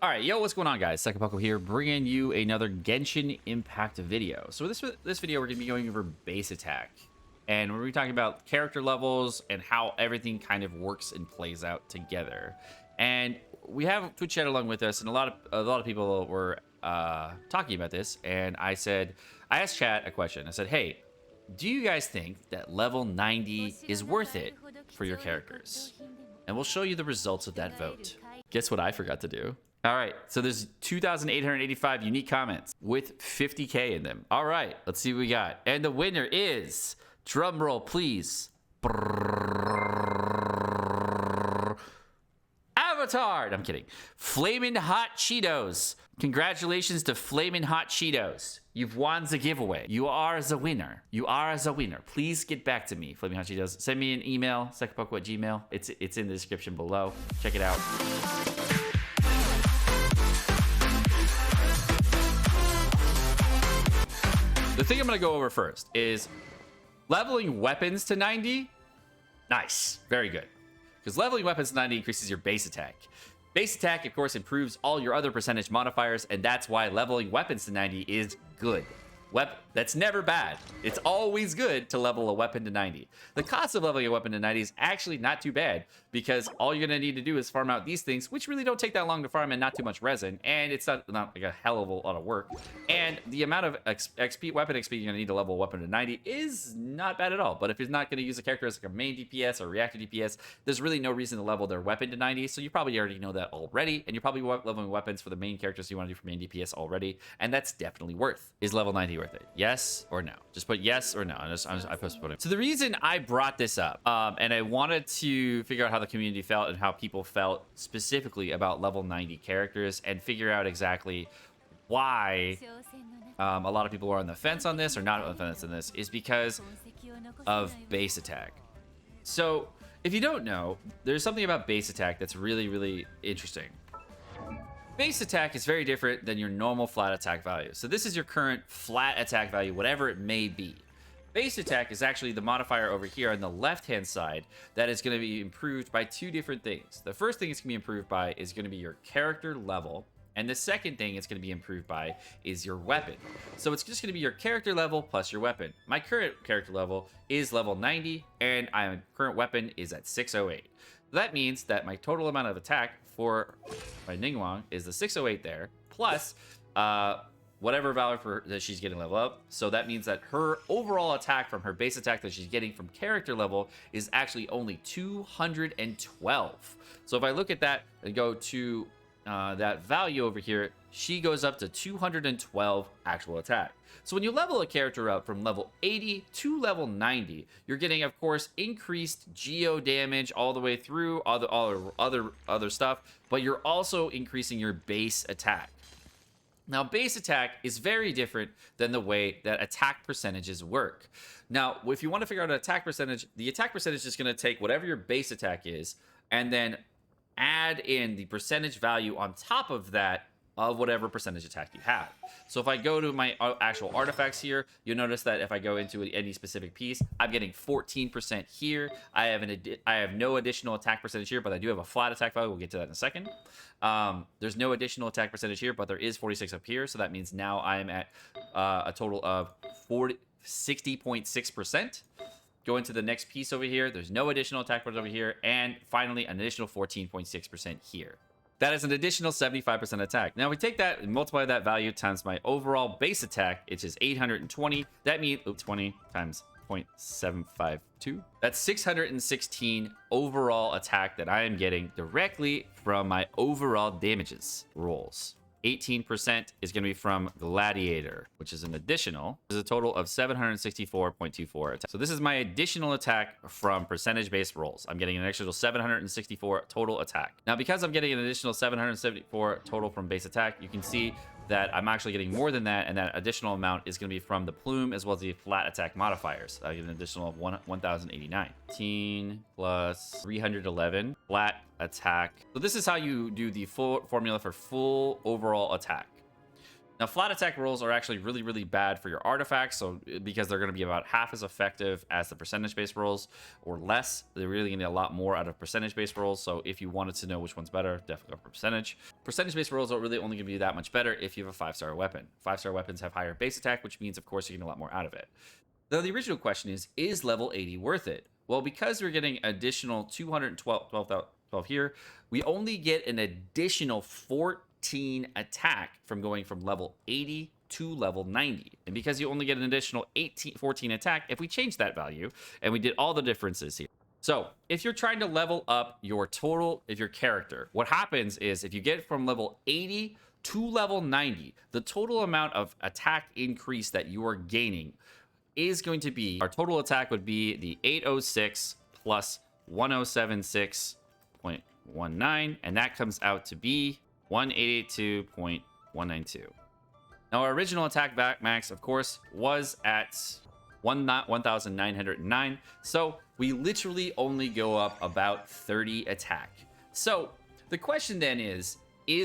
All right, yo, what's going on, guys? Sekapoko here, bringing you another Genshin Impact video. So this video, we're going to be going over base attack, and we're going to be talking about character levels and how everything kind of works and plays out together. And we have Twitch chat along with us, and a lot of people were talking about this. And I asked chat a question. I said, hey, do you guys think that level 90 is worth it for your characters? And we'll show you the results of that vote. Guess what I forgot to do? All right, so there's 2,885 unique comments with 50K in them. All right, let's see what we got. And the winner is, drum roll please, Avatar. I'm kidding. Flamin' Hot Cheetos. Congratulations to Flamin' Hot Cheetos. You've won the giveaway. You are the winner. You are the winner. Please get back to me, Flamin' Hot Cheetos. Send me an email, sekapoko@gmail. It's in the description below. Check it out. The thing I'm going to go over first is leveling weapons to 90. Nice. Very good. Because leveling weapons to 90 increases your base attack. Base attack, of course, improves all your other percentage modifiers, and that's why leveling weapons to 90 is good. That's never bad. It's always good to level a weapon to 90. The cost of leveling a weapon to 90 is actually not too bad, because all you're going to need to do is farm out these things, which really don't take that long to farm and not too much resin, and it's not like a hell of a lot of work. And the amount of XP, weapon XP you're going to need to level a weapon to 90 is not bad at all. But if you're not going to use a character as like a main DPS or reactor DPS, there's really no reason to level their weapon to 90, so you probably already know that already, and you're probably leveling weapons for the main characters you want to do for main DPS already, and that's definitely worth. Is level 90 worth it? Yes or no? Just put yes or no. I postponed it. So the reason I brought this up, and I wanted to figure out how the community felt and how people felt specifically about level 90 characters, and figure out exactly why a lot of people are on the fence on this or not on the fence on this, is because of base attack. So if you don't know, there's something about base attack that's really, really interesting. Base attack is very different than your normal flat attack value. So this is your current flat attack value, whatever it may be. Base attack is actually the modifier over here on the left-hand side that is going to be improved by two different things. The first thing it's going to be improved by is going to be your character level, and the second thing it's going to be improved by is your weapon. So it's just going to be your character level plus your weapon. My current character level is level 90, and my current weapon is at 608. That means that my total amount of attack for my Ningguang is the 608 there, plus whatever value that she's getting level up. So that means that her overall attack from her base attack that she's getting from character level is actually only 212. So if I look at that and go to that value over here, she goes up to 212 actual attack. So when you level a character up from level 80 to level 90, you're getting, of course, increased geo damage all the way through, all other stuff, but you're also increasing your base attack. Now, base attack is very different than the way that attack percentages work. Now, if you want to figure out an attack percentage, the attack percentage is going to take whatever your base attack is and then add in the percentage value on top of that of whatever percentage attack you have. So if I go to my actual artifacts here, you'll notice that if I go into any specific piece, I'm getting 14% here. I have no additional attack percentage here, but I do have a flat attack value. We'll get to that in a second. There's no additional attack percentage here, but there is 46 up here. So that means now I'm at a total of 60.6%. Go into the next piece over here. There's no additional attack points over here. And finally, an additional 14.6% here. That is an additional 75% attack. Now we take that and multiply that value times my overall base attack, which is 820. That means 20 times 0.752. That's 616 overall attack that I am getting directly from my overall damages rolls. 18% is going to be from Gladiator, which is an additional. There's a total of 764.24 attack. So this is my additional attack from percentage-based rolls. I'm getting an additional 764 total attack. Now, because I'm getting an additional 774 total from base attack, you can see that I'm actually getting more than that, and that additional amount is going to be from the plume as well as the flat attack modifiers. I get an additional of 1,089. 18 plus 311 flat attack. So this is how you do the full formula for full overall attack. Now, flat attack rolls are actually really, really bad for your artifacts, so because they're going to be about half as effective as the percentage-based rolls, or less. They're really going to get a lot more out of percentage-based rolls, so if you wanted to know which one's better, definitely go for percentage. Percentage-based rolls are really only going to be that much better if you have a 5-star weapon. 5-star weapons have higher base attack, which means, of course, you're getting a lot more out of it. Now, the original question is level 80 worth it? Well, because we're getting additional 12 here, we only get an additional 14 attack from going from level 80 to level 90. And because you only get an additional 14 attack, if we change that value, and we did all the differences here. So if you're trying to level up your total of your character, what happens is if you get from level 80 to level 90, the total amount of attack increase that you are gaining is going to be, our total attack would be the 806 plus 1076.19, and that comes out to be 1882.192. Now, our original attack back max, of course, was at 1,909. So we literally only go up about 30 attack. So the question then is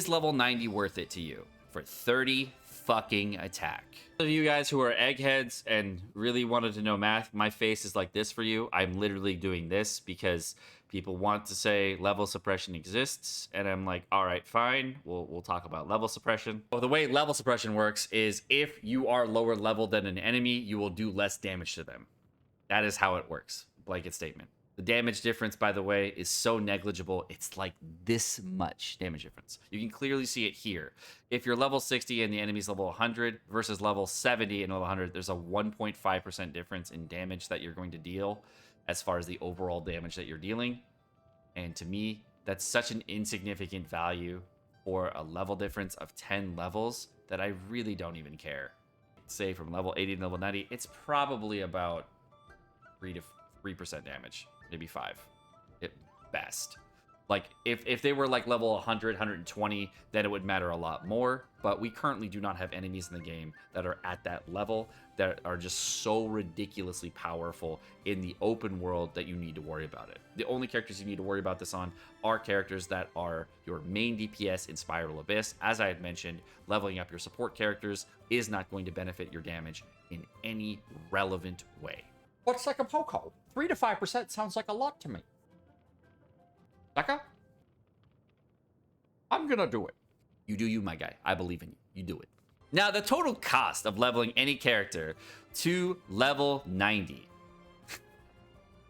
level 90 worth it to you for 30 fucking attack? Those of you guys who are eggheads and really wanted to know math, my face is like this for you. I'm literally doing this because people want to say level suppression exists, and I'm like, all right, fine, we'll talk about level suppression. Well, the way level suppression works is if you are lower level than an enemy, you will do less damage to them. That is how it works. Blanket statement. The damage difference, by the way, is so negligible. It's like this much damage difference. You can clearly see it here. If you're level 60 and the enemy's level 100 versus level 70 and level 100, there's a 1.5% difference in damage that you're going to deal as far as the overall damage that you're dealing. And to me, that's such an insignificant value for a level difference of 10 levels that I really don't even care. Say from level 80 to level 90, it's probably about 3% damage. Maybe 5 at best. Like if they were like level 100, 120, then it would matter a lot more. But we currently do not have enemies in the game that are at that level, that are just so ridiculously powerful in the open world that you need to worry about it. The only characters you need to worry about this on are characters that are your main DPS in Spiral Abyss. As I had mentioned, leveling up your support characters is not going to benefit your damage in any relevant way. But Sekapoko, 3 to 5% sounds like a lot to me. Seka? I'm gonna do it. You do you, my guy. I believe in you. You do it. Now, the total cost of leveling any character to level 90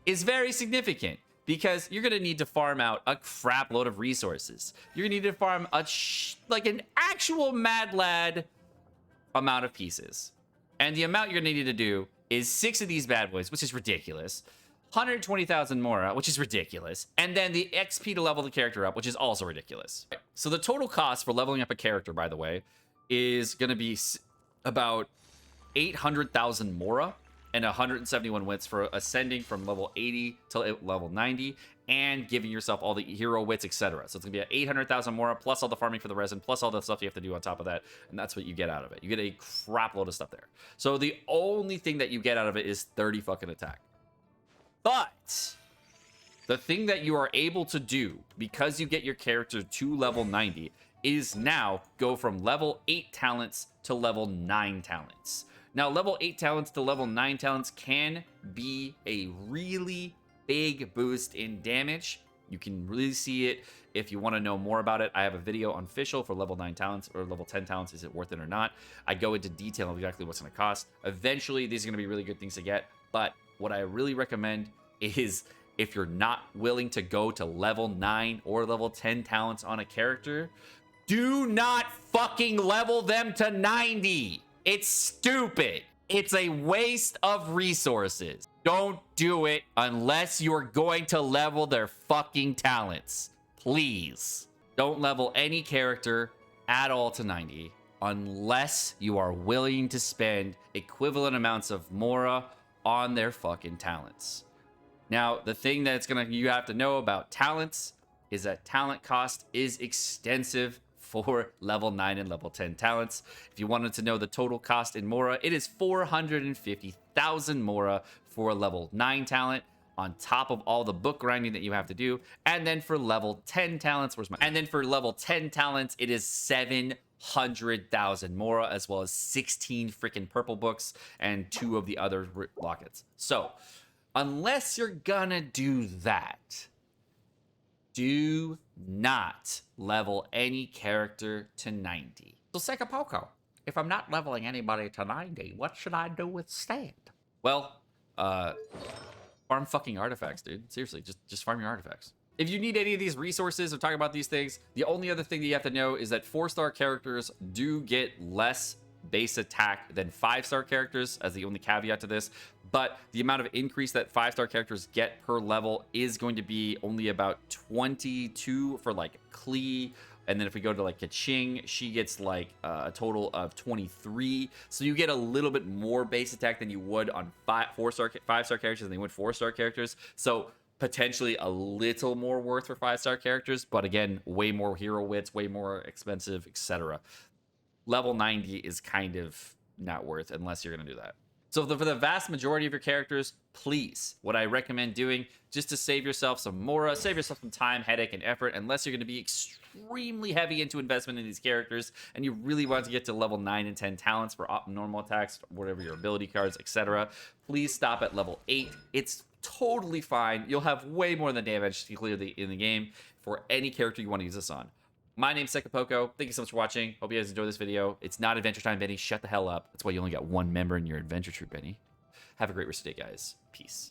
is very significant because you're gonna need to farm out a crap load of resources. You're gonna need to farm like an actual mad lad amount of pieces. And the amount you're gonna need to do is 6 of these bad boys, which is ridiculous. 120,000 Mora, which is ridiculous. And then the XP to level the character up, which is also ridiculous. So the total cost for leveling up a character, by the way, is going to be about 800,000 Mora and 171 wits for ascending from level 80 to level 90 and giving yourself all the hero wits, etc. So it's gonna be 800,000 Mora plus all the farming for the resin plus all the stuff you have to do on top of that, and that's what you get out of it. You get a crap load of stuff there. So the only thing that you get out of it is 30 fucking attack. But the thing that you are able to do because you get your character to level 90 is now go from level 8 talents to level 9 talents. Now, level 8 talents to level 9 talents can be a really big boost in damage. You can really see it if you want to know more about it. I have a video on official for level 9 talents or level 10 talents. Is it worth it or not? I go into detail of exactly what's going to cost. Eventually, these are going to be really good things to get. But what I really recommend is if you're not willing to go to level 9 or level 10 talents on a character, do not fucking level them to 90. It's stupid. It's a waste of resources. Don't do it unless you're going to level their fucking talents. Please. Don't level any character at all to 90 unless you are willing to spend equivalent amounts of Mora on their fucking talents. Now, the thing that's you have to know about talents is that talent cost is extensive for level 9 and level 10 talents. If you wanted to know the total cost in Mora, it is 450,000 Mora for a level 9 talent on top of all the book grinding that you have to do. And then for level 10 talents, it is 7 100,000 Mora, as well as 16 freaking purple books and 2 of the other lockets. So, unless you're gonna do that, do not level any character to 90. So Sekapoko, if I'm not leveling anybody to 90, what should I do instead? Well, farm fucking artifacts, dude. Seriously, just farm your artifacts. If you need any of these resources or talk about these things, the only other thing that you have to know is that 4-star characters do get less base attack than 5-star characters, as the only caveat to this. But the amount of increase that 5-star characters get per level is going to be only about 22 for like Klee. And then if we go to like Kaching, she gets like a total of 23. So you get a little bit more base attack than you would on 5-star characters than you would 4-star characters. So potentially a little more worth for 5-star characters, but again, way more hero wits, way more expensive, etc. Level 90 is kind of not worth unless you're going to do that. So for the vast majority of your characters, please, what I recommend doing, just to save yourself some Mora, save yourself some time, headache, and effort, unless you're going to be extremely heavy into investment in these characters, and you really want to get to level 9 and 10 talents for normal attacks, whatever your ability cards, etc., please stop at level 8. It's totally fine. You'll have way more than damage to clear in the game for any character you want to use this on. My name's Sekapoko. Thank you so much for watching. Hope you guys enjoyed this video. It's not Adventure Time, Benny. Shut the hell up. That's why you only got one member in your adventure troop, Benny. Have a great rest of the day, guys. Peace.